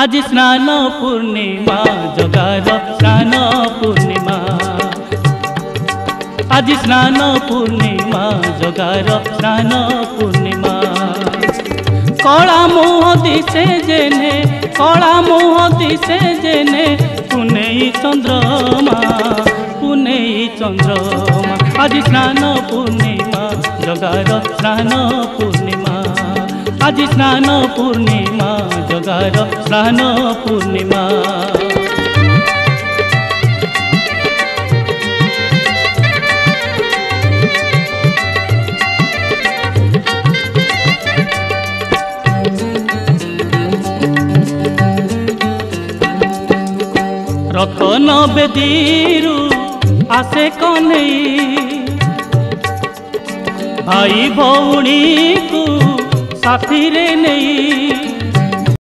आज स्नान पूर्णिमा जगार स्नान पूर्णिमा आज स्नान पूर्णिमा जगार स्नान पूर्णिमा कला मुह दिशे जेने कला मुह दिशे जेने पुनेई चंद्रमा आज स्नान पूर्णिमा जगार स्नान पूर्णिमा आज स्नान पूर्णिमा जगार स्नान पूर्णिमा रतन बेदीरू आसे कन्हई भाई भौणी को साथी रे नहीं